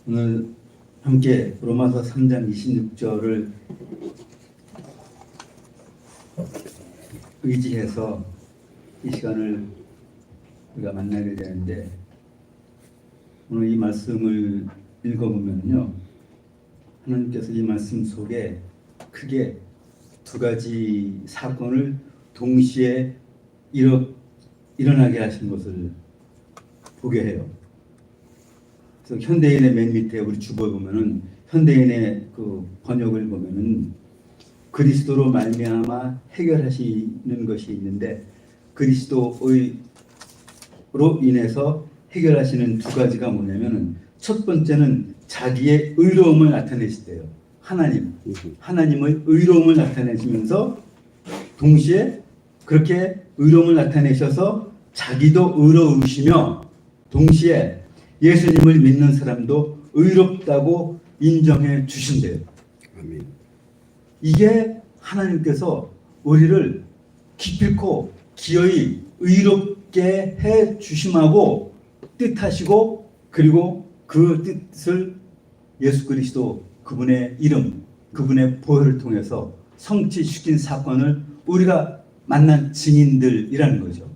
오늘 함께 로마서 3장 26절을 의지해서 이 시간을 우리가 만나게 되는데, 오늘 이 말씀을 읽어보면요, 하나님께서 이 말씀 속에 크게 두 가지 사건을 동시에 일어나게 하신 것을 보게 해요. 그래서 현대인의 맨 밑에 우리 주보에 보면은, 현대인의 그 번역을 보면은 그리스도로 말미암아 해결하시는 것이 있는데, 그리스도로 인해서 해결하시는 두 가지가 뭐냐면은, 첫 번째는 자기의 의로움을 나타내시대요. 하나님의 의로움을 나타내시면서 동시에 그렇게 의로움을 나타내셔서 자기도 의로우시며, 동시에 예수님을 믿는 사람도 의롭다고 인정해 주신대요. 아멘. 이게 하나님께서 우리를 기필코 기어이 의롭게 해 주심하고 뜻하시고, 그리고 그 뜻을 예수 그리스도 그분의 이름, 그분의 보혈을 통해서 성취시킨 사건을 우리가 만난 증인들이라는 거죠.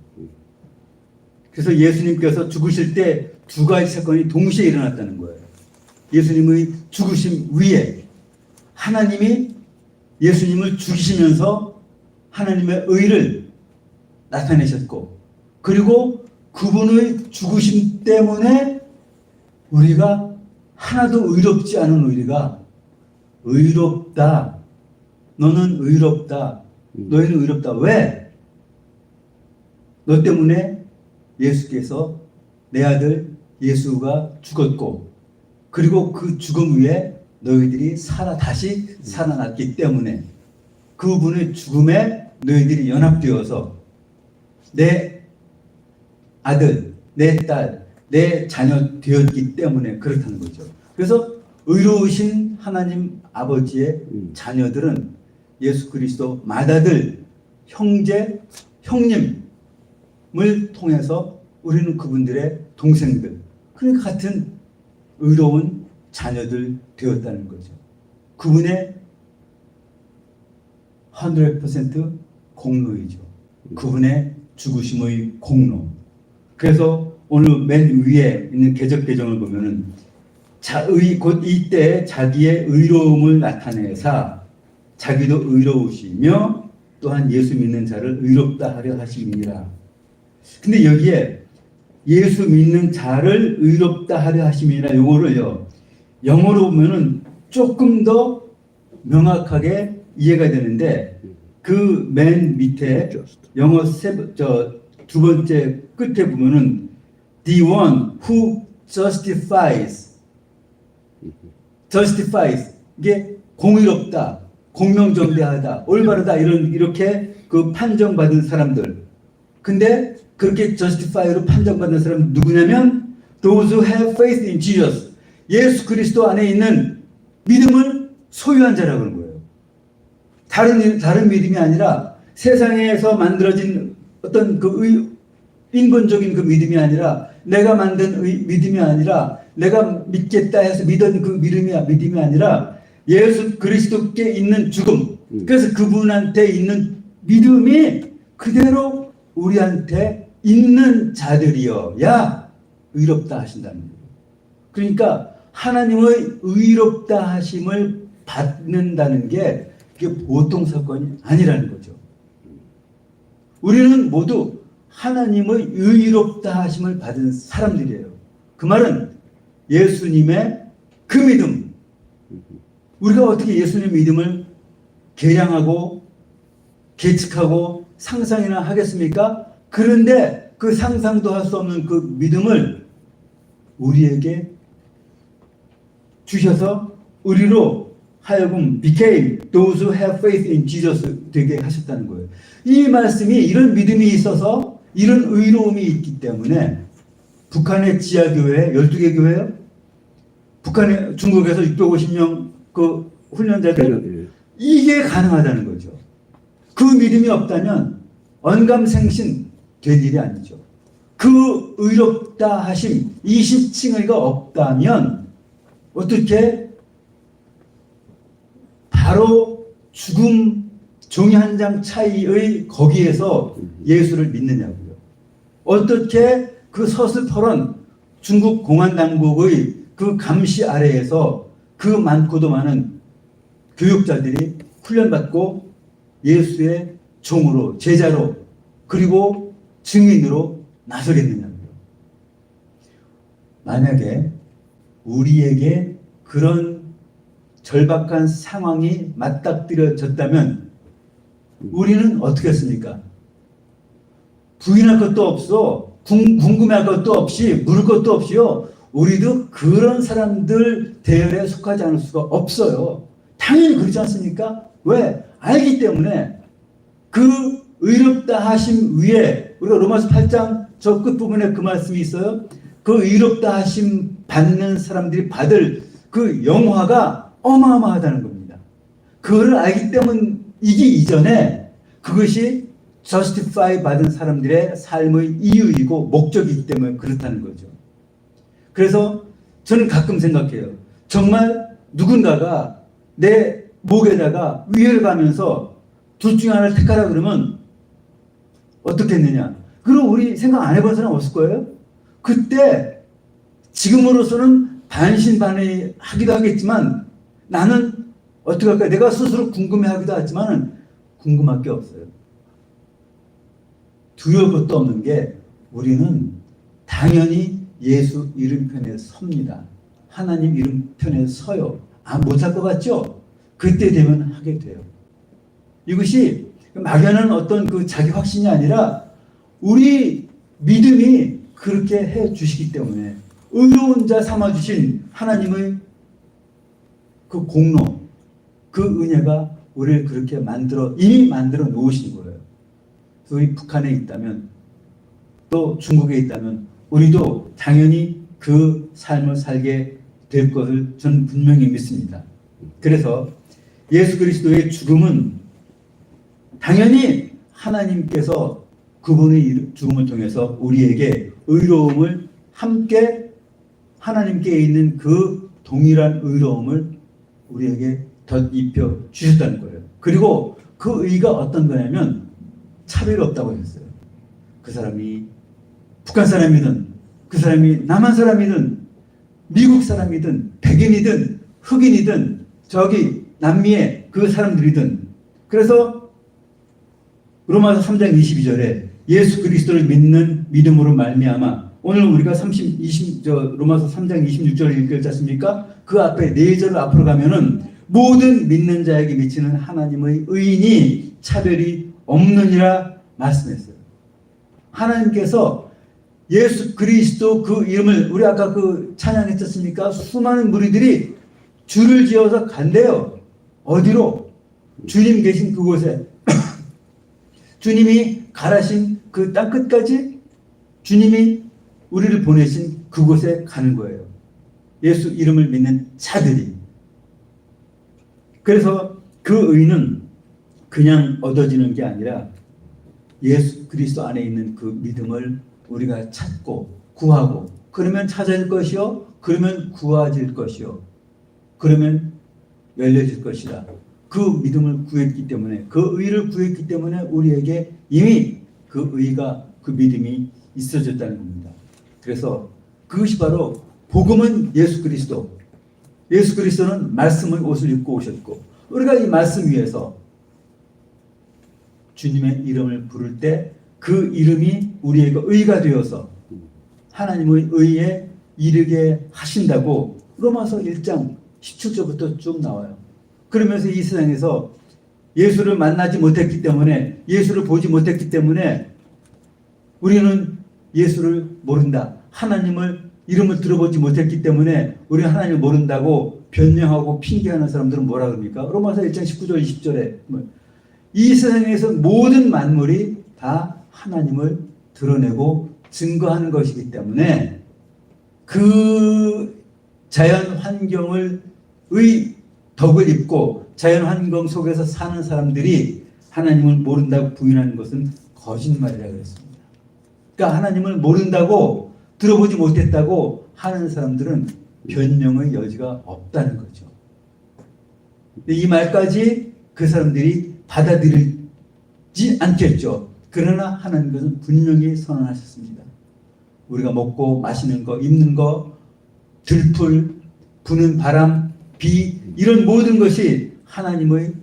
그래서 예수님께서 죽으실 때 두 가지 사건이 동시에 일어났다는 거예요. 예수님의 죽으심 위에 하나님이 예수님을 죽이시면서 하나님의 의를 나타내셨고, 그리고 그분의 죽으심 때문에 우리가 하나도 의롭지 않은 우리가 의롭다, 너는 의롭다, 너희는 의롭다. 왜? 너 때문에 예수께서, 내 아들 예수가 죽었고, 그리고 그 죽음 위에 너희들이 다시 살아났기 때문에, 그분의 죽음에 너희들이 연합되어서 내 아들, 내 딸, 내 자녀 되었기 때문에 그렇다는 거죠. 그래서 의로우신 하나님 아버지의 자녀들은 예수 그리스도 맏아들, 형제, 형님을 통해서 우리는 그분들의 동생들, 그러니까 같은 의로운 자녀들 되었다는 거죠. 그분의 100% 공로이죠. 그분의 죽으심의 공로. 그래서 오늘 맨 위에 있는 개적 개정을 보면은, 곧 이때 자기의 의로움을 나타내사 자기도 의로우시며 또한 예수 믿는 자를 의롭다 하려 하심이니라. 근데 여기에 예수 믿는 자를 의롭다 하려 하심이니라, 요거를요, 영어로 보면은 조금 더 명확하게 이해가 되는데, 그 맨 밑에 영어 두 번째 끝에 보면은 the one who justifies 이게 공의롭다, 공명정대하다, 올바르다, 이렇게 그 판정받은 사람들. 근데 그렇게 justify로 판정받은 사람은 누구냐면 those who have faith in Jesus, 예수 그리스도 안에 있는 믿음을 소유한 자라고 하는 거예요. 다른 믿음이 아니라, 세상에서 만들어진 어떤 그 인본적인 그 믿음이 아니라, 내가 만든 믿음이 아니라, 내가 믿겠다 해서 믿은 그 믿음이 아니라, 예수 그리스도께 있는 죽음, 그래서 그분한테 있는 믿음이 그대로 우리한테 있는 자들이어야 의롭다 하신다는 거예요. 그러니까 하나님의 의롭다 하심을 받는다는 게 그게 보통 사건이 아니라는 거죠. 우리는 모두 하나님의 의롭다 하심을 받은 사람들이에요. 그 말은 예수님의 그 믿음, 우리가 어떻게 예수님의 믿음을 계량하고 계측하고 상상이나 하겠습니까? 그런데 그 상상도 할 수 없는 그 믿음을 우리에게 주셔서 우리로 하여금 became those who have faith in Jesus 되게 하셨다는 거예요. 이 말씀이, 이런 믿음이 있어서 이런 의로움이 있기 때문에 북한의 지하교회, 12개 교회요? 중국에서 650명 그 훈련자들, 이게 가능하다는 거죠. 그 믿음이 없다면 언감생신 될 일이 아니죠. 그 의롭다 하심, 20칭의가 없다면 어떻게 바로 죽음 종이 한 장 차이의 거기에서 예수를 믿느냐고요. 어떻게 그 서슬퍼런 중국 공안당국의 그 감시 아래에서 그 많고도 많은 교육자들이 훈련받고 예수의 종으로, 제자로, 그리고 증인으로 나서겠느냐고요. 만약에 우리에게 그런 절박한 상황이 맞닥뜨려졌다면 우리는 어떻게 했습니까? 부인할 것도 없어. 궁금해할 것도 없이, 물을 것도 없이요. 우리도 그런 사람들 대열에 속하지 않을 수가 없어요. 당연히 그렇지 않습니까? 왜? 알기 때문에 그 의롭다 하심 위에, 우리가 로마서 8장 저 끝부분에 그 말씀이 있어요. 그 의롭다 하심 받는 사람들이 받을 그 영화가 어마어마하다는 겁니다. 그거를 알기 때문이기 이전에 그것이 justify 받은 사람들의 삶의 이유이고 목적이기 때문에 그렇다는 거죠. 그래서 저는 가끔 생각해요. 정말 누군가가 내 목에다가 위를 가면서 둘 중에 하나를 택하라 그러면 어떻게 했느냐? 그럼 우리 생각 안 해본 사람 없을 거예요? 그때 지금으로서는 반신반의하기도 하겠지만 나는 어떻게 할까? 내가 스스로 궁금해하기도 하지만 궁금할 게 없어요. 두려울 것도 없는 게 우리는 당연히 예수 이름 편에 섭니다. 하나님 이름 편에 서요. 못할 것 같죠? 그때 되면 하게 돼요. 이것이 막연한 어떤 그 자기 확신이 아니라 우리 믿음이 그렇게 해 주시기 때문에 의로운 자 삼아주신 하나님의 그 공로, 그 은혜가 우리를 그렇게 이미 만들어 놓으신 거예요. 우리 북한에 있다면 또 중국에 있다면 우리도 당연히 그 삶을 살게 될 것을 저는 분명히 믿습니다. 그래서 예수 그리스도의 죽음은 당연히 하나님께서 그분의 죽음을 통해서 우리에게 의로움을 함께 하나님께 있는 그 동일한 의로움을 우리에게 덧입혀 주셨다는 거예요. 그리고 그 의가 어떤 거냐면 차별이 없다고 했어요. 그 사람이 북한 사람이든 그 사람이 남한 사람이든 미국 사람이든 백인이든 흑인이든 저기 남미의 그 사람들이든 그래서 로마서 3장 22절에 예수 그리스도를 믿는 믿음으로 말미암아 오늘 우리가 로마서 3장 26절을 읽지 않습니까? 그 앞에 4절을 앞으로 가면은 모든 믿는 자에게 미치는 하나님의 의인이 차별이 없느니라 말씀했어요. 하나님께서 예수 그리스도 그 이름을 우리 아까 그 찬양했지 않습니까? 수많은 무리들이 줄을 지어서 간대요. 어디로? 주님 계신 그곳에. 주님이 가라신 그 땅끝까지 주님이 우리를 보내신 그곳에 가는 거예요. 예수 이름을 믿는 자들이. 그래서 그 의는 그냥 얻어지는 게 아니라 예수 그리스도 안에 있는 그 믿음을 우리가 찾고 구하고 그러면 찾아질 것이요. 그러면 구하질 것이요. 그러면 열려질 것이다. 그 믿음을 구했기 때문에 그 의를 구했기 때문에 우리에게 이미 그 의가 그 믿음이 있어졌다는 겁니다. 그래서 그것이 바로 복음은 예수 그리스도. 예수 그리스도는 말씀의 옷을 입고 오셨고 우리가 이 말씀 위에서 주님의 이름을 부를 때 그 이름이 우리에게 의가 되어서 하나님의 의에 이르게 하신다고 로마서 1장 17절부터 쭉 나와요. 그러면서 이 세상에서 예수를 만나지 못했기 때문에 예수를 보지 못했기 때문에 우리는 예수를 모른다. 하나님을 이름을 들어보지 못했기 때문에 우리는 하나님을 모른다고 변명하고 핑계하는 사람들은 뭐라 그럽니까? 로마서 1장 19절 20절에 이 세상에서 모든 만물이 다 하나님을 드러내고 증거하는 것이기 때문에 그 자연 환경을 덕을 입고 자연 환경 속에서 사는 사람들이 하나님을 모른다고 부인하는 것은 거짓말이라고 했습니다. 그러니까 하나님을 모른다고 들어보지 못했다고 하는 사람들은 변명의 여지가 없다는 거죠. 이 말까지 그 사람들이 받아들이지 않겠죠. 그러나 하나님께서는 분명히 선언하셨습니다. 우리가 먹고 마시는 거, 입는 거, 들풀, 부는 바람, 비, 이런 모든 것이 하나님의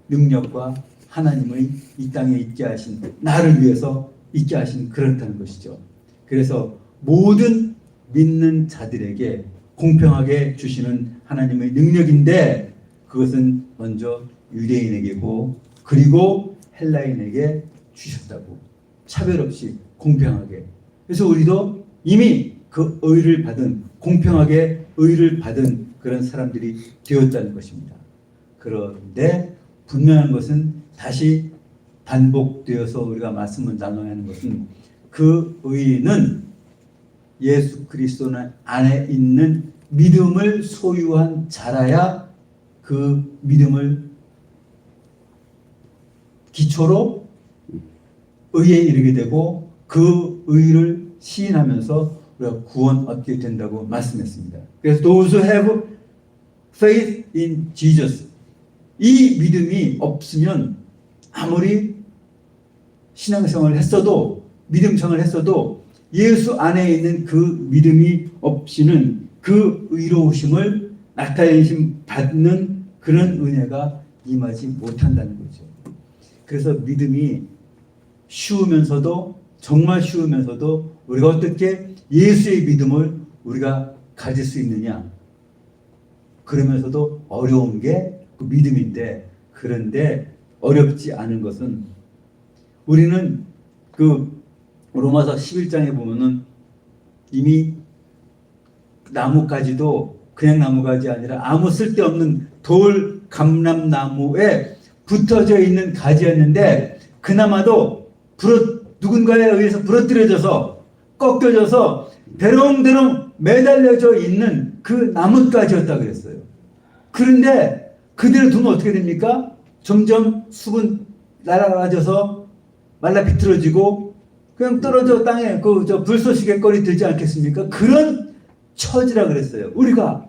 능력과 하나님의 이 땅에 있게 하신, 나를 위해서 있게 하신 그렇다는 것이죠. 그래서 모든 믿는 자들에게 공평하게 주시는 하나님의 능력인데, 그것은 먼저 유대인에게고 그리고 헬라인에게 주셨다고, 차별 없이 공평하게. 그래서 우리도 이미 그 의를 받은, 공평하게 의를 받은 그런 사람들이 되었다는 것입니다. 그런데 분명한 것은, 다시 반복되어서 우리가 말씀을 나눠야 하는 것은, 그 의는 예수 그리스도 안에 있는 믿음을 소유한 자라야 그 믿음을 기초로 의에 이르게 되고, 그 의를 시인하면서 우리가 구원 얻게 된다고 말씀했습니다. 그래서 those who have faith in Jesus, 이 믿음이 없으면 아무리 신앙생활을 했어도, 믿음생활을 했어도 예수 안에 있는 그 믿음이 없이는 그 의로우심을 나타내심 받는 그런 은혜가 임하지 못한다는 거죠. 그래서 믿음이 쉬우면서도, 정말 쉬우면서도 우리가 어떻게 예수의 믿음을 우리가 가질 수 있느냐, 그러면서도 어려운 게 그 믿음인데, 그런데 어렵지 않은 것은, 우리는 그 로마서 11장에 보면은 이미 나무가지도 그냥 나무가지 아니라 아무 쓸데없는 돌 감람나무에 붙어져 있는 가지였는데, 그나마도 누군가에 의해서 부러뜨려져서 꺾여져서 대롱대롱 매달려져 있는 그 나뭇가지였다 그랬어요. 그런데 그대로 두면 어떻게 됩니까? 점점 숲은 날아가져서 말라 비틀어지고 그냥 떨어져 땅에 불쏘시개 거리 들지 않겠습니까? 그런 처지라 그랬어요. 우리가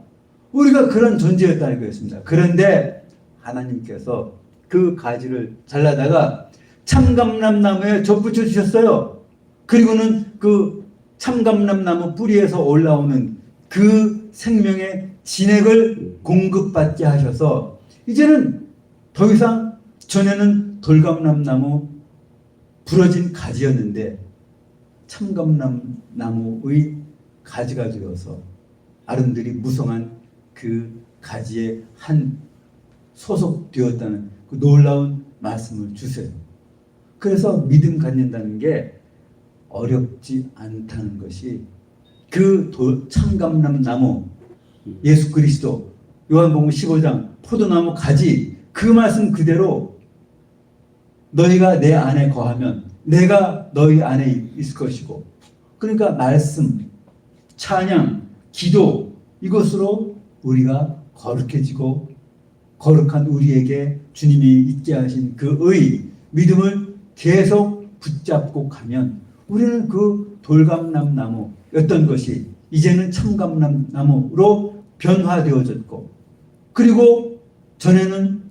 그런 존재였다는 거였습니다. 그런데 하나님께서 그 가지를 잘라다가 참감람나무에 접붙여 주셨어요. 그리고는 그 참감람나무 뿌리에서 올라오는 그 생명의 진액을 공급받게 하셔서, 이제는 더 이상, 전에는 돌감람나무 부러진 가지였는데 참감람나무의 가지가 되어서 아름드리 무성한 그 가지에 한 소속되었다는 그 놀라운 말씀을 주세요. 그래서 믿음 갖는다는 게 어렵지 않다는 것이, 그 참감람나무 예수 그리스도, 요한복음 15장 포도나무 가지, 그 말씀 그대로 너희가 내 안에 거하면 내가 너희 안에 있을 것이고, 그러니까 말씀, 찬양, 기도, 이것으로 우리가 거룩해지고, 거룩한 우리에게 주님이 있게 하신 그 믿음을 계속 붙잡고 가면, 우리는 그 돌감람나무였던 것이 이제는 참감람나무로 변화되어졌고, 그리고 전에는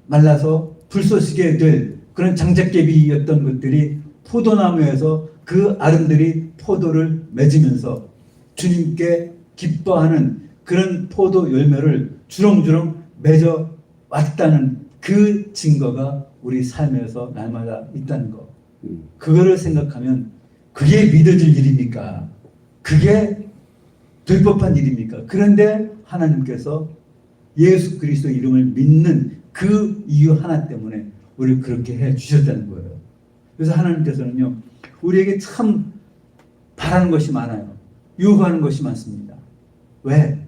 말라서 불쏘시게 될 그런 장작개비였던 것들이 포도나무에서 그 아름드리 포도를 맺으면서 주님께 기뻐하는 그런 포도 열매를 주렁주렁 맺어 왔다는 그 증거가 우리 삶에서 날마다 있다는 것. 그거를 생각하면 그게 믿어질 일입니까? 그게 될 법한 일입니까? 그런데 하나님께서 예수 그리스도 이름을 믿는 그 이유 하나 때문에 우리를 그렇게 해 주셨다는 거예요. 그래서 하나님께서는요, 우리에게 참 바라는 것이 많아요. 요구하는 것이 많습니다. 왜?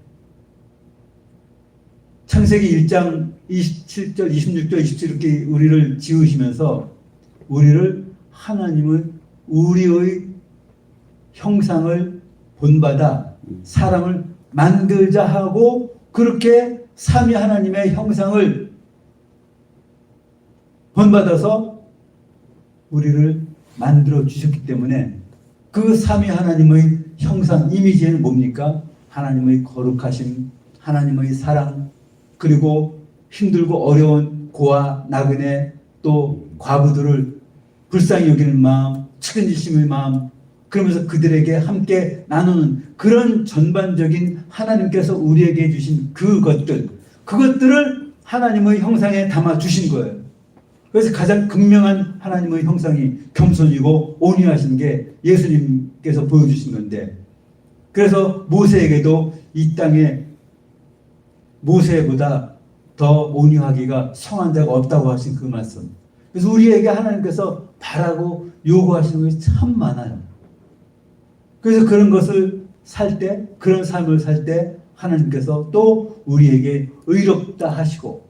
창세기 1장 27절, 26절, 27절 이렇게 우리를 지으시면서 우리를 하나님의 우리의 형상을 본받아 사람을 만들자 하고, 그렇게 삼위 하나님의 형상을 본받아서 우리를 만들어 주셨기 때문에, 그 삼위 하나님의 형상, 이미지는 뭡니까? 하나님의 거룩하심, 하나님의 사랑, 그리고 힘들고 어려운 고아 나그네 또 과부들을 불쌍히 여기는 마음, 책임지심의 마음, 그러면서 그들에게 함께 나누는 그런 전반적인 하나님께서 우리에게 주신 그것들을 하나님의 형상에 담아 주신 거예요. 그래서 가장 극명한 하나님의 형상이 겸손이고 온유하신 게 예수님께서 보여주신 건데, 그래서 모세에게도 이 땅에 모세보다 더 온유하기가 성한 자가 없다고 하신 그 말씀. 그래서 우리에게 하나님께서 바라고 요구하시는 것이 참 많아요. 그래서 그런 것을 살 때, 그런 삶을 살 때 하나님께서 또 우리에게 의롭다 하시고,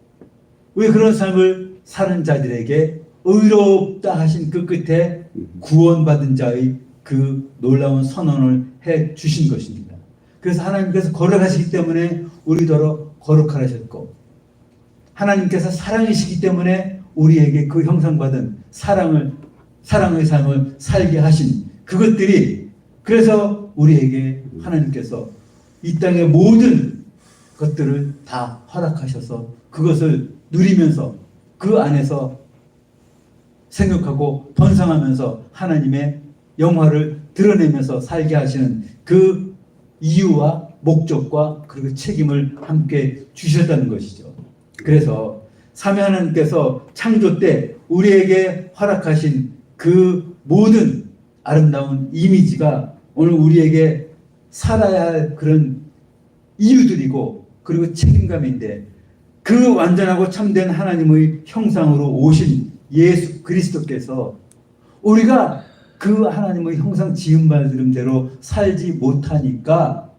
왜 그런 삶을 사는 자들에게 의롭다 하신 그 끝에 구원받은 자의 그 놀라운 선언을 해 주신 것입니다. 그래서 하나님께서 거룩하시기 때문에 우리더러 거룩하셨고, 하나님께서 사랑이시기 때문에 우리에게 그 형상받은 사랑의 삶을 살게 하신 그것들이, 그래서 우리에게 하나님께서 이 땅의 모든 것들을 다 허락하셔서 그것을 누리면서 그 안에서 생각하고 번성하면서 하나님의 영화를 드러내면서 살게 하시는 그 이유와 목적과 그리고 책임을 함께 주셨다는 것이죠. 그래서 삼위 하나님께서 창조 때 우리에게 허락하신 그 모든 아름다운 이미지가 오늘 우리에게 살아야 할 그런 이유들이고 그리고 책임감인데, 그 완전하고 참된 하나님의 형상으로 오신 예수 그리스도께서 우리가 그 하나님의 형상 지음받은 대로 살지 못하니까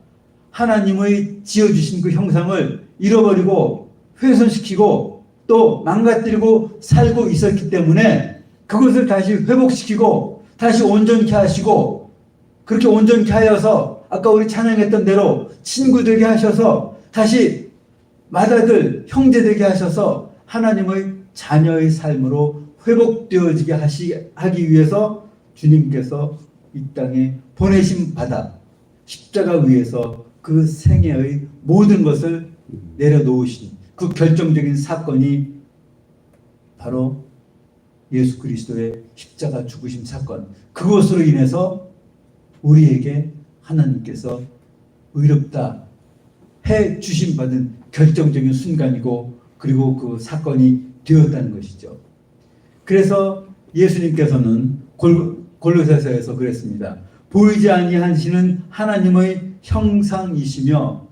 하나님의 지어주신 그 형상을 잃어버리고 훼손시키고 또 망가뜨리고 살고 있었기 때문에 그것을 다시 회복시키고 다시 온전케 하시고, 그렇게 온전케 하여서 아까 우리 찬양했던 대로 친구 되게 하셔서 다시 맏아들 형제 되게 하셔서 하나님의 자녀의 삶으로 회복되어지게 하기 위해서 주님께서 이 땅에 보내심 받아 십자가 위에서 그 생애의 모든 것을 내려놓으신 그 결정적인 사건이 바로 예수 그리스도의 십자가 죽으심 사건, 그것으로 인해서 우리에게 하나님께서 의롭다 해 주심 받은 결정적인 순간이고 그리고 그 사건이 되었다는 것이죠. 그래서 예수님께서는 골로새서에서 그랬습니다. 보이지 아니하시는 하나님의 형상이시며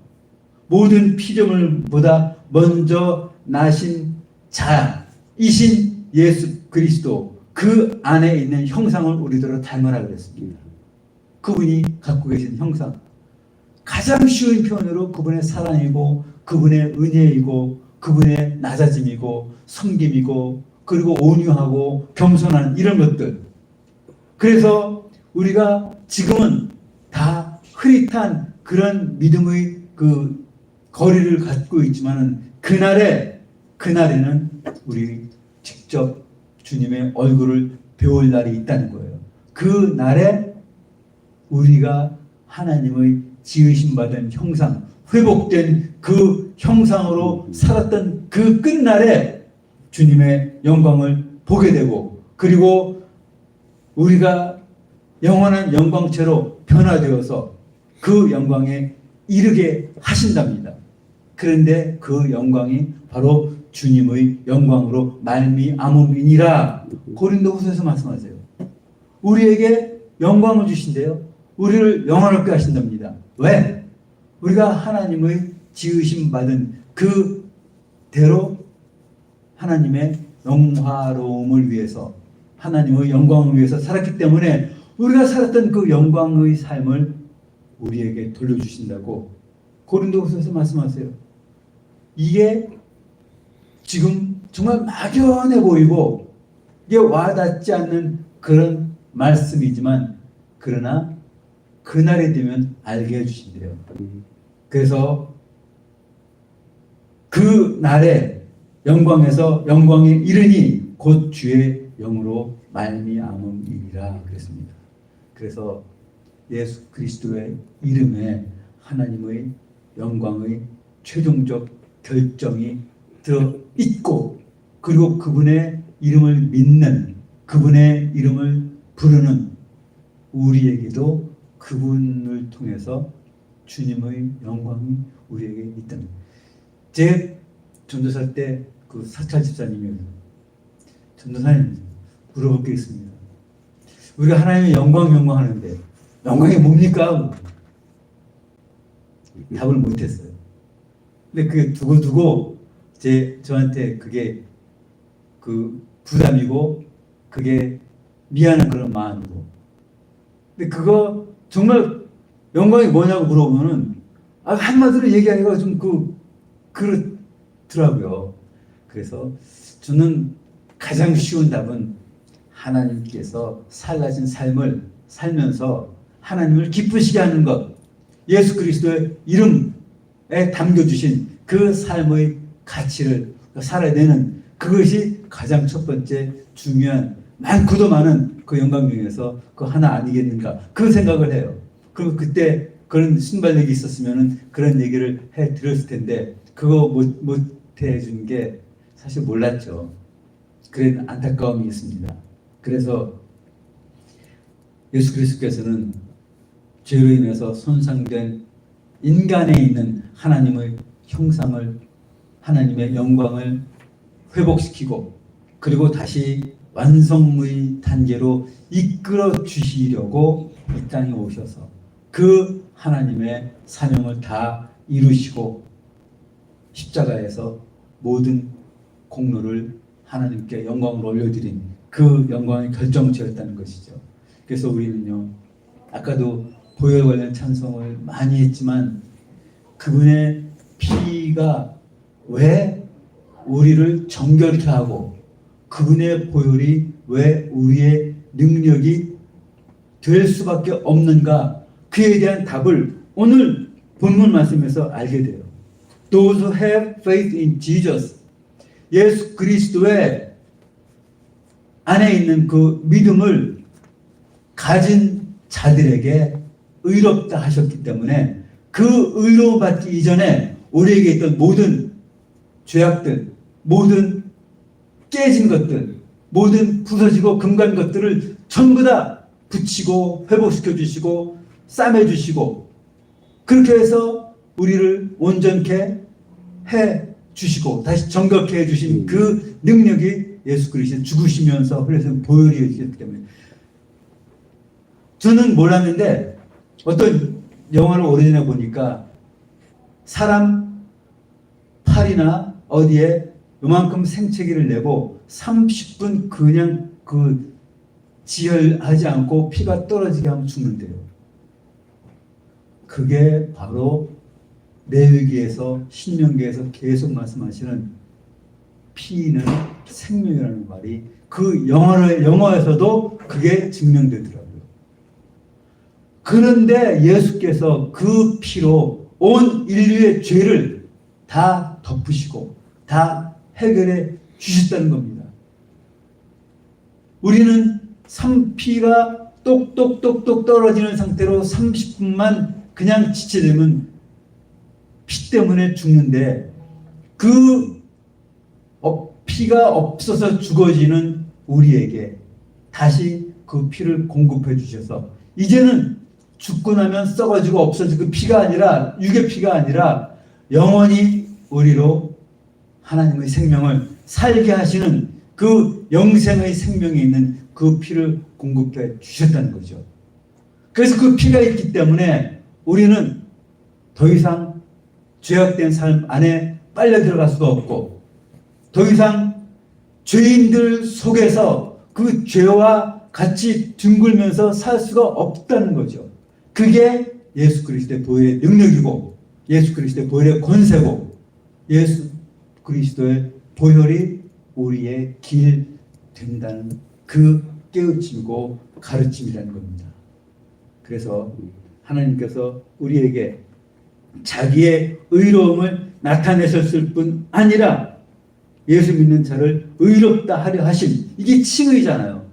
모든 피조물보다 먼저 나신 자이신 예수 그리스도, 그 안에 있는 형상을 우리들은 닮으라 그랬습니다. 그분이 갖고 계신 형상, 가장 쉬운 표현으로 그분의 사랑이고 그분의 은혜이고 그분의 낮아짐이고 섬김이고 그리고 온유하고 겸손한 이런 것들. 그래서 우리가 지금은 다 흐릿한 그런 믿음의 그 거리를 갖고 있지만은 그날에는 우리 직접 주님의 얼굴을 배울 날이 있다는 거예요. 그 날에 우리가 하나님의 지으심 받은 형상, 회복된 그 형상으로 살았던 그 끝날에 주님의 영광을 보게 되고, 그리고 우리가 영원한 영광체로 변화되어서 그 영광에 이르게 하신답니다. 그런데 그 영광이 바로 주님의 영광으로 말미암음이니라 고린도후서에서 말씀하세요. 우리에게 영광을 주신대요. 우리를 영원롭게 하신답니다. 왜? 우리가 하나님의 지으심 받은 그대로 하나님의 영화로움을 위해서, 하나님의 영광을 위해서 살았기 때문에 우리가 살았던 그 영광의 삶을 우리에게 돌려주신다고 고린도후서에서 말씀하세요. 이게 지금 정말 막연해 보이고 이게 와닿지 않는 그런 말씀이지만, 그러나 그날이 되면 알게 해주신대요. 그래서 그 날에 영광에서 영광에 이르니 곧 주의 영으로 말미암음이니라 그랬습니다. 그래서 예수 그리스도의 이름에 하나님의 영광의 최종적 결정이 들어있고, 그리고 그분의 이름을 믿는, 그분의 이름을 부르는 우리에게도 그분을 통해서 주님의 영광이 우리에게 있다는. 제 전도사 때 그 사찰 집사님이, 전도사님 물어볼 게 있습니다. 우리가 하나님의 영광 하는데 영광이 뭡니까? 답을 못했어요. 근데 그게 두고 저한테 그게 그 부담이고, 그게 미안한 그런 마음이고. 근데 그거 정말 영광이 뭐냐고 물어보면은 한마디로 얘기하기가 좀 그렇더라고요. 그래서 저는 가장 쉬운 답은 하나님께서 살라진 삶을 살면서 하나님을 기쁘시게 하는 것, 예수 그리스도의 이름에 담겨주신 그 삶의 가치를 살아내는, 그것이 가장 첫 번째 중요한, 많고도 많은 그 영광 중에서 그 하나 아니겠는가, 그 생각을 해요. 그럼 그때 그런 순발력이 있었으면 그런 얘기를 해 드렸을 텐데, 그거 못 해준 게 사실 몰랐죠. 그런 안타까움이 있습니다. 그래서 예수 그리스도께서는 죄로 인해서 손상된 인간에 있는 하나님의 형상을, 하나님의 영광을 회복시키고, 그리고 다시 완성의 단계로 이끌어 주시려고 이 땅에 오셔서 그 하나님의 사명을 다 이루시고 십자가에서 모든 공로를 하나님께 영광을 올려드린 그 영광의 결정체였다는 것이죠. 그래서 우리는요, 아까도 보혈 관련 찬송을 많이 했지만, 그분의 피가 왜 우리를 정결케 하고, 그분의 보혈이 왜 우리의 능력이 될 수밖에 없는가, 그에 대한 답을 오늘 본문 말씀에서 알게 돼요. Those who have faith in Jesus, 예수 그리스도의 안에 있는 그 믿음을 가진 자들에게 의롭다 하셨기 때문에, 그 의로 받기 이전에 우리에게 있던 모든 죄악들, 모든 깨진 것들, 모든 부서지고 금간 것들을 전부 다 붙이고 회복시켜 주시고 싸매 주시고, 그렇게 해서 우리를 온전케 해 주시고 다시 정결케 해 주신 그 능력이 예수 그리스도 죽으시면서 흘려서 보혈이 되셨기 때문에. 저는 몰랐는데 어떤 영화를 오래전에 보니까 사람 팔이나 어디에 요만큼 생채기를 내고 30분 그냥 지혈하지 않고 피가 떨어지게 하면 죽는데요. 그게 바로 레위기에서, 신명기에서 계속 말씀하시는 피는 생명이라는 말이 그 영어에서도 그게 증명되더라고요. 그런데 예수께서 그 피로 온 인류의 죄를 다 덮으시고 다 해결해 주셨다는 겁니다. 우리는 피가 똑똑똑똑 떨어지는 상태로 30분만 그냥 지체되면 피 때문에 죽는데, 그 피가 없어서 죽어지는 우리에게 다시 그 피를 공급해 주셔서, 이제는 죽고 나면 썩어지고 없어지고 그 피가 아니라, 육의 피가 아니라 영원히 우리로 하나님의 생명을 살게 하시는 그 영생의 생명이 있는 그 피를 공급해 주셨다는 거죠. 그래서 그 피가 있기 때문에 우리는 더 이상 죄악된 삶 안에 빨려 들어갈 수가 없고, 더 이상 죄인들 속에서 그 죄와 같이 뒹굴면서 살 수가 없다는 거죠. 그게 예수 그리스도의 보혈의 능력이고, 예수 그리스도의 보혈의 권세고, 예수 그리스도의 보혈이 우리의 길 된다는 그 깨우침이고 가르침이라는 겁니다. 그래서 하나님께서 우리에게 자기의 의로움을 나타내셨을 뿐 아니라 예수 믿는 자를 의롭다 하려 하심, 이게 칭의잖아요.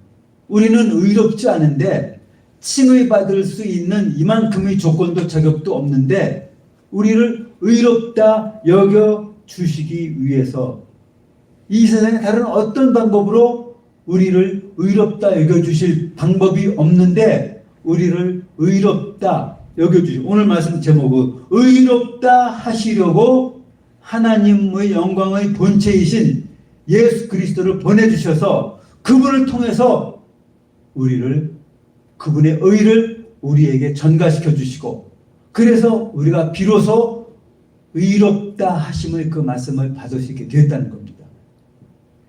우리는 의롭지 않은데 칭의받을 수 있는 이만큼의 조건도 자격도 없는데 우리를 의롭다 여겨 주시기 위해서 이 세상에 다른 어떤 방법으로 우리를 의롭다 여겨 주실 방법이 없는데 우리를 의롭다 여겨 주시고 오늘 말씀 제목은 의롭다 하시려고 하나님의 영광의 본체이신 예수 그리스도를 보내주셔서 그분을 통해서 우리를 그분의 의를 우리에게 전가시켜 주시고 그래서 우리가 비로소 의롭다 하심의 그 말씀을 받을 수 있게 되었다는 겁니다.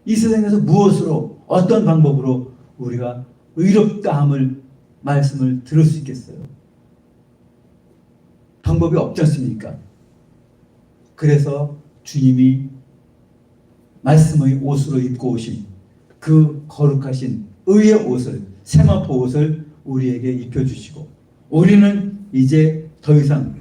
이 세상에서 무엇으로 어떤 방법으로 우리가 의롭다 함을 말씀을 들을 수 있겠어요? 방법이 없지 않습니까? 그래서 주님이 말씀의 옷으로 입고 오신 그 거룩하신 의의 옷을 세마포 옷을 우리에게 입혀주시고 우리는 이제 더 이상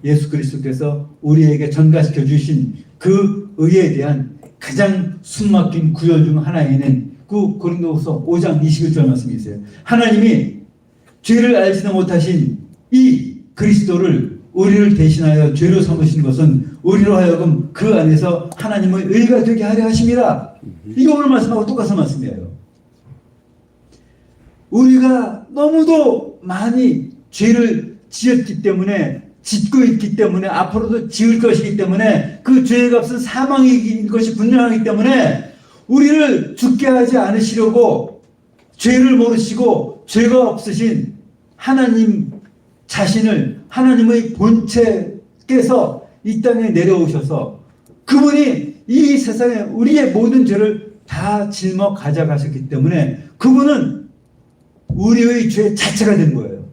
예수 그리스도께서 우리에게 전가시켜 주신 그 의에 대한 가장 숨막힌 구절 중 하나에는 그 고린도후서 5장 21절 말씀이 있어요. 하나님이 죄를 알지도 못하신 이 그리스도를 우리를 대신하여 죄로 삼으신 것은 우리로 하여금 그 안에서 하나님의 의가 되게 하려 하심이라. 이게 오늘 말씀하고 똑같은 말씀이에요. 우리가 너무도 많이 죄를 지었기 때문에 짓고 있기 때문에 앞으로도 지을 것이기 때문에 그 죄의 값은 사망인 것이 분명하기 때문에 우리를 죽게 하지 않으시려고 죄를 모르시고 죄가 없으신 하나님 자신을 하나님의 본체께서 이 땅에 내려오셔서 그분이 이 세상에 우리의 모든 죄를 다 짊어 가져가셨기 때문에 그분은 우리의 죄 자체가 된 거예요.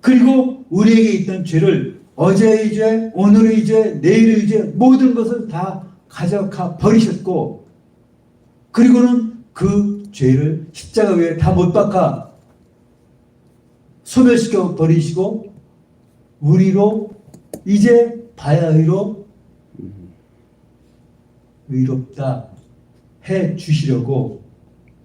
그리고 우리에게 있던 죄를 어제의 죄, 오늘의 죄, 내일의 죄 모든 것을 다 가져가 버리셨고 그리고는 그 죄를 십자가 위에 다 못 박아 소멸시켜 버리시고 우리로 이제 바야흐로 의롭다 해 주시려고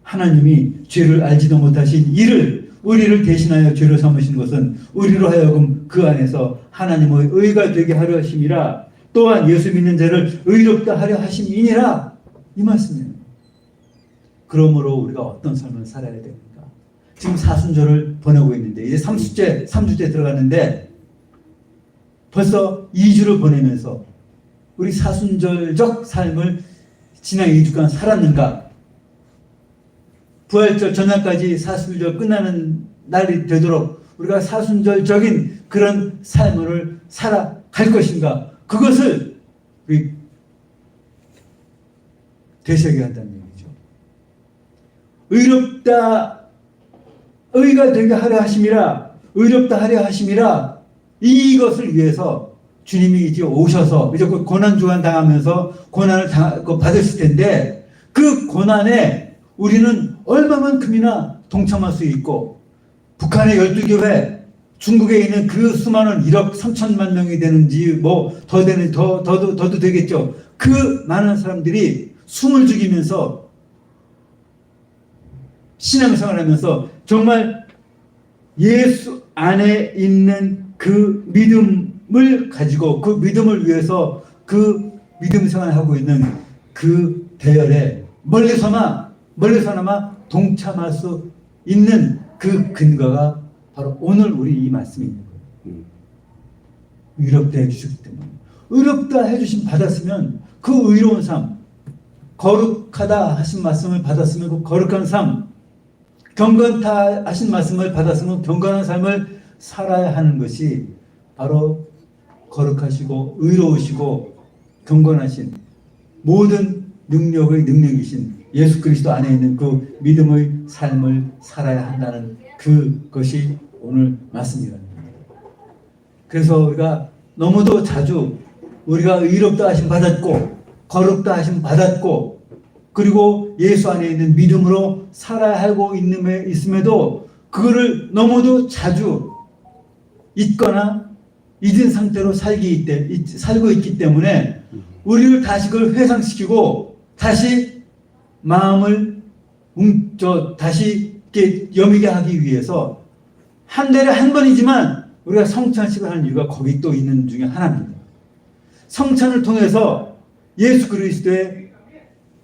하나님이 죄를 알지도 못하신 이를 우리를 대신하여 죄로 삼으신 것은 우리로 하여금 그 안에서 하나님의 의가 되게 하려 하심이라. 또한 예수 믿는 자를 의롭다 하려 하심이니라. 이 말씀이에요. 그러므로 우리가 어떤 삶을 살아야 됩니까? 지금 사순절을 보내고 있는데 이제 3주째 들어가는데 벌써 2주를 보내면서 우리 사순절적 삶을 지난 2주간 살았는가? 부활절 전날까지 사순절 끝나는 날이 되도록 우리가 사순절적인 그런 삶을 살아갈 것인가? 그것을 우리 되새겨야 한다는 얘기죠. 의롭다 의가 되게 하려 하심이라 의롭다 하려 하심이라 이것을 위해서 주님이 이제 오셔서 이제 고난주간 당하면서 고난을 받으실 텐데 그 고난에 우리는 얼마만큼이나 동참할 수 있고 북한의 12교회 중국에 있는 그 수많은 1억 3천만 명이 되는지 뭐 더도 되겠죠. 그 많은 사람들이 숨을 죽이면서 신앙생활을 하면서 정말 예수 안에 있는 그 믿음을 가지고 그 믿음을 위해서 그 믿음 생활을 하고 있는 그 대열에 멀리서나마 동참할 수 있는 그 근거가 바로 오늘 우리 이 말씀이 있는 거예요. 의롭다 해주셨기 때문에. 의롭다 해주심 받았으면 그 의로운 삶, 거룩하다 하신 말씀을 받았으면 그 거룩한 삶, 경건하다 하신 말씀을 받았으면 경건한 삶을 살아야 하는 것이 바로 거룩하시고 의로우시고 경건하신 모든 능력의 능력이신 예수 그리스도 안에 있는 그 믿음의 삶을 살아야 한다는 그것이 오늘 말씀이랍니다. 그래서 우리가 너무도 자주 우리가 의롭다 하심 받았고 거룩다 하심 받았고 그리고 예수 안에 있는 믿음으로 살아야 하고 있음에도 그거를 너무도 자주 잊거나 잊은 상태로 살고 있기 때문에 우리를 다시 그걸 회상시키고 다시 마음을 다시 여미게 하기 위해서 한 달에 한 번이지만 우리가 성찬식을 하는 이유가 거기 또 있는 중에 하나입니다. 성찬을 통해서 예수 그리스도의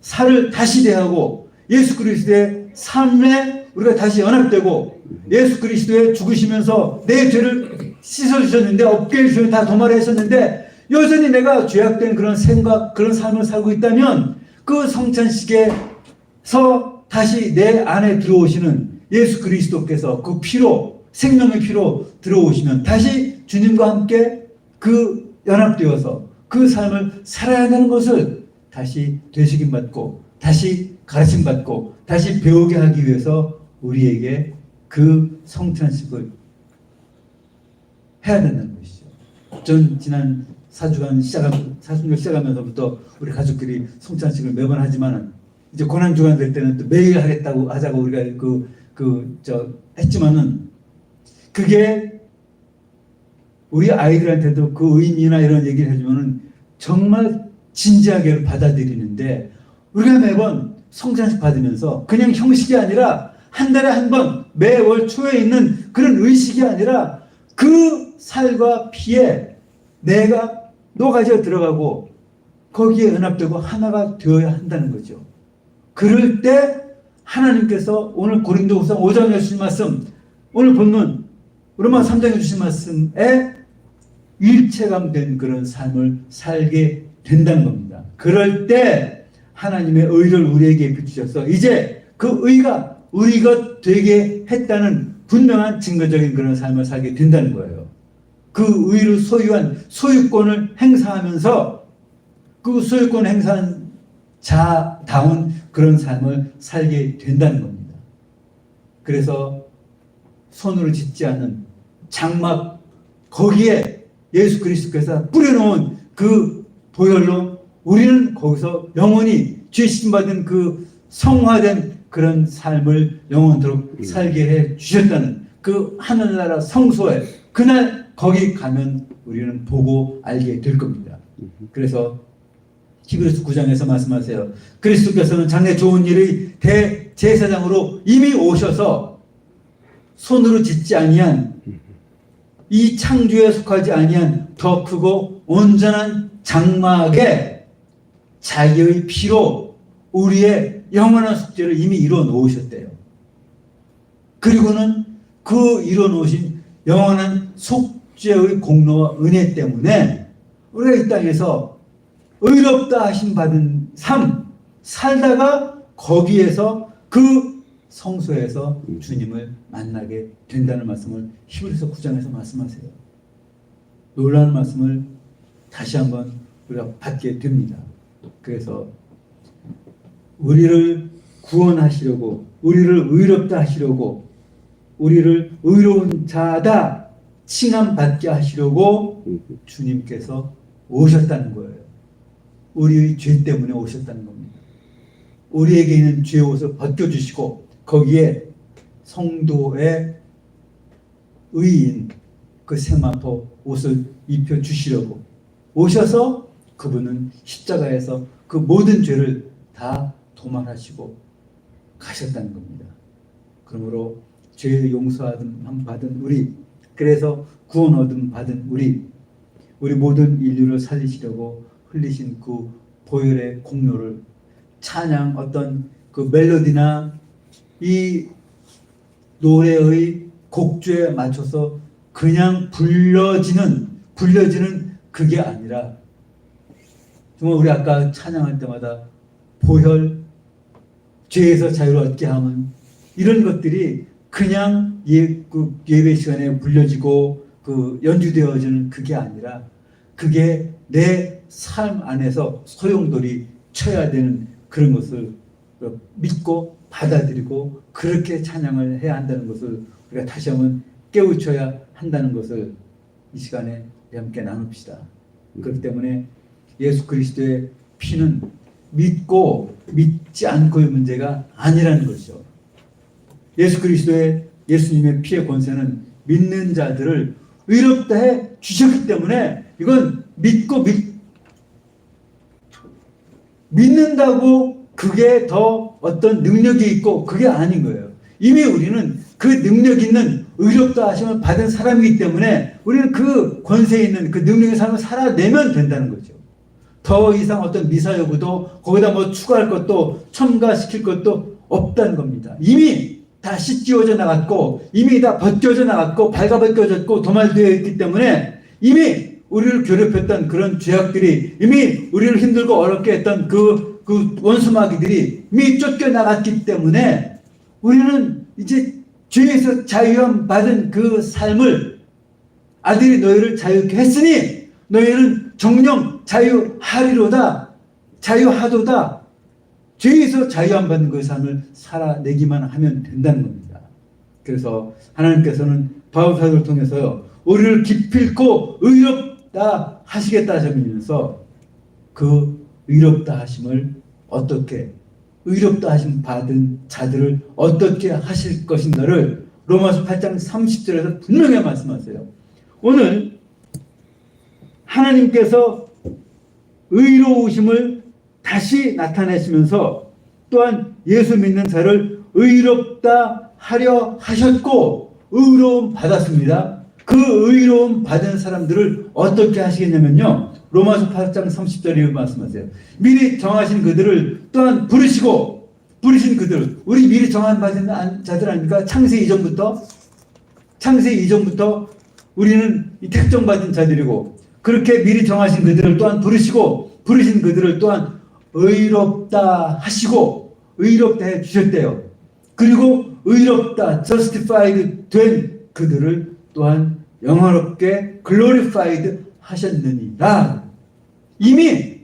살을 다시 대하고 예수 그리스도의 삶에 우리가 다시 연합되고 예수 그리스도의 죽으시면서 내 죄를 씻어주셨는데 업게 해주셨는데 다 도말하셨는데 여전히 내가 죄악된 그런 생각 그런 삶을 살고 있다면 그 성찬식에서 다시 내 안에 들어오시는 예수 그리스도께서 그 피로 생명의 피로 들어오시면 다시 주님과 함께 그 연합되어서 그 삶을 살아야 하는 것을 다시 되새김 받고 다시 가르침 받고 다시 배우게 하기 위해서 우리에게 그 성찬식을 해야 된다는 것이죠. 전 지난 사순절 시작하면서부터 우리 가족끼리 성찬식을 매번 하지만 이제 고난 주간 될 때는 또 매일 하자고 우리가 했지만은 그게 우리 아이들한테도 그 의미나 이런 얘기를 해주면은 정말 진지하게 받아들이는데 우리가 매번 성찬식 받으면서 그냥 형식이 아니라 한 달에 한 번 매월 초에 있는 그런 의식이 아니라 그 살과 피에 내가 녹아져 들어가고 거기에 연합되고 하나가 되어야 한다는 거죠. 그럴 때 하나님께서 오늘 고린도후서 5장에 주신 말씀 오늘 본문 로마 3장에 주신 말씀에 일체감된 그런 삶을 살게 된다는 겁니다. 그럴 때 하나님의 의를 우리에게 비추셔서 이제 그 의가 우리 것 되게 했다는 분명한 증거적인 그런 삶을 살게 된다는 거예요. 그 의를 소유한 소유권을 행사하면서 그 소유권 행사한 자다운 그런 삶을 살게 된다는 겁니다. 그래서 손으로 짓지 않은 장막 거기에 예수 그리스도께서 뿌려놓은 그 보혈로 우리는 거기서 영원히 죄 씻음받은 그 성화된 그런 삶을 영원토록 살게 해 주셨다는 그 하늘나라 성소에 그날 거기 가면 우리는 보고 알게 될 겁니다. 그래서 히브리서 9장에서 말씀하세요. 그리스도께서는 장래 좋은 일의 대제사장으로 이미 오셔서 손으로 짓지 아니한 이 창조에 속하지 아니한 더 크고 온전한 장막에 자기의 피로 우리의 영원한 속죄를 이미 이루어 놓으셨대요. 그리고는 그 이루어 놓으신 영원한 속죄의 공로와 은혜 때문에 우리가 이 땅에서 의롭다 하심 받은 삶 살다가 거기에서 그 성소에서 주님을 만나게 된다는 말씀을 히브리서 9장에서 말씀하세요. 놀라운 말씀을 다시 한번 우리가 받게 됩니다. 그래서 우리를 구원하시려고 우리를 의롭다 하시려고 우리를 의로운 자다 칭함받게 하시려고 주님께서 오셨다는 거예요. 우리의 죄 때문에 오셨다는 겁니다. 우리에게 있는 죄의 옷을 벗겨주시고 거기에 성도의 의인 그 세마포 옷을 입혀주시려고 오셔서 그분은 십자가에서 그 모든 죄를 다 도말하시고 가셨다는 겁니다. 그러므로 죄의 용서함 받은 우리 그래서 구원 얻음 받은 우리 모든 인류를 살리시려고 흘리신 그 보혈의 공로를 찬양 어떤 그 멜로디나 이 노래의 곡조에 맞춰서 그냥 불려지는 그게 아니라 정말 우리 아까 찬양할 때마다 보혈 죄에서 자유를 얻게 하면 이런 것들이 그냥 예배 시간에 불려지고 그 연주되어지는 그게 아니라 그게 내 삶 안에서 소용돌이 쳐야 되는 그런 것을 믿고 받아들이고 그렇게 찬양을 해야 한다는 것을 우리가 다시 한번 깨우쳐야 한다는 것을 이 시간에 함께 나눕시다. 그렇기 때문에 예수 그리스도의 피는 믿고 믿지 않고의 문제가 아니라는 것이죠. 예수님의 피의 권세는 믿는 자들을 의롭다 해 주셨기 때문에 이건 믿는다고 그게 더 어떤 능력이 있고 그게 아닌 거예요. 이미 우리는 그 능력 있는 의롭다 하심을 받은 사람이기 때문에 우리는 그 권세 있는 그 능력 있는 삶을 살아내면 된다는 거죠. 더 이상 어떤 미사 여부도 거기다 뭐 추가할 것도 첨가시킬 것도 없다는 겁니다. 이미 다 씻겨져 나갔고 이미 다 벗겨져 나갔고 발가벗겨졌고 도말되어 있기 때문에 이미 우리를 괴롭혔던 그런 죄악들이 이미 우리를 힘들고 어렵게 했던 그 원수마귀들이 이미 쫓겨나갔기 때문에 우리는 이제 죄에서 자유함 받은 그 삶을 아들이 너희를 자유케 했으니 너희는 정령 자유하리로다 자유하도다 죄에서 자유함 받는 그 삶을 살아내기만 하면 된다는 겁니다. 그래서 하나님께서는 바울 사도를 통해서요 우리를 기필코 의롭다 하시겠다 하시면서 그 의롭다 하심을 어떻게 의롭다 하심 받은 자들을 어떻게 하실 것인가를 로마서 8장 30절에서 분명히 말씀하세요. 오늘 하나님께서 의로우심을 다시 나타내시면서 또한 예수 믿는 자를 의롭다 하려 하셨고 의로움 받았습니다. 그 의로움 받은 사람들을 어떻게 하시겠냐면요. 로마서 8장 30절에 말씀하세요. 미리 정하신 그들을 또한 부르신 그들, 우리 미리 정한 받은 자들 아닙니까? 창세 이전부터 우리는 택정받은 자들이고 그렇게 미리 정하신 그들을 또한 부르신 그들을 또한 의롭다 하시고 의롭다 해 주셨대요. 그리고 의롭다 justified 된 그들을 또한 영화롭게 glorified 하셨느니라. 이미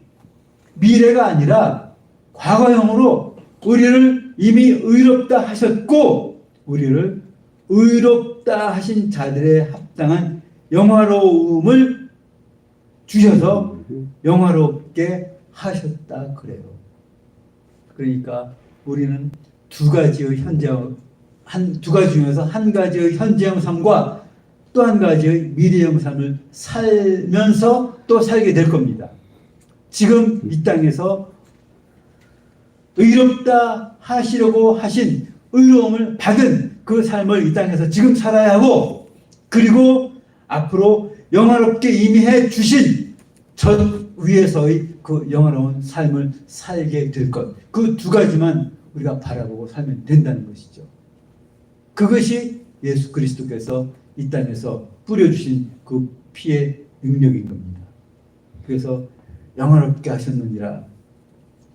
미래가 아니라 과거형으로 우리를 이미 의롭다 하셨고 우리를 의롭다 하신 자들의 합당한 영화로움을 주셔서 영화롭게 하셨다 그래요. 그러니까 우리는 두 가지의 현재형, 두 가지 중에서 한 가지의 현재형 삶과 또 한 가지의 미래형 삶을 살면서 또 살게 될 겁니다. 지금 이 땅에서 의롭다 하시려고 하신 의로움을 받은 그 삶을 이 땅에서 지금 살아야 하고 그리고 앞으로 영화롭게 임해 주신 전 위에서의 그 영화로운 삶을 살게 될 것. 그 두 가지만 우리가 바라보고 살면 된다는 것이죠. 그것이 예수 그리스도께서 이 땅에서 뿌려주신 그 피의 능력인 겁니다. 그래서 영화롭게 하셨느니라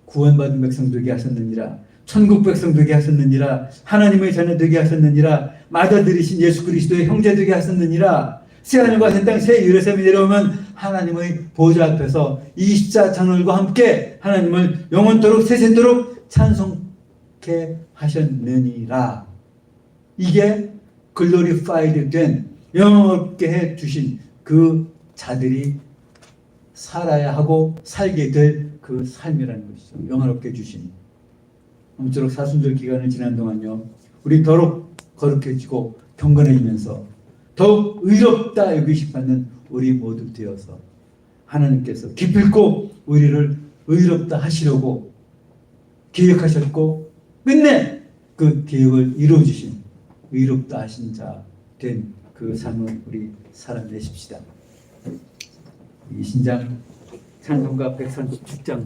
구원받은 백성 되게 하셨느니라 천국 백성 되게 하셨느니라 하나님의 자녀 되게 하셨느니라 맏아들이신 예수 그리스도의 형제 되게 하셨느니라 새하늘과 새 땅 새 예루살렘이 내려오면 하나님의 보좌 앞에서 이 십자장을과 함께 하나님을 영원토록 세세토록 찬송케 하셨느니라. 이게 글로리파이드 된 영원롭게 해 주신 그 자들이 살아야 하고 살게 될 그 삶이라는 것이죠. 영원롭게 주신. 아무쪼록 사순절 기간을 지난 동안요. 우리 더욱 거룩해지고 경건해지면서 더욱 의롭다 여기시받는 우리 모두 되어서 하나님께서 기필코 우리를 의롭다 하시려고 계획하셨고 끝내 그 계획을 이루어주신 의롭다 하신 자 된 그 삶을 우리 살아내십시다. 이 신장 찬송가 136장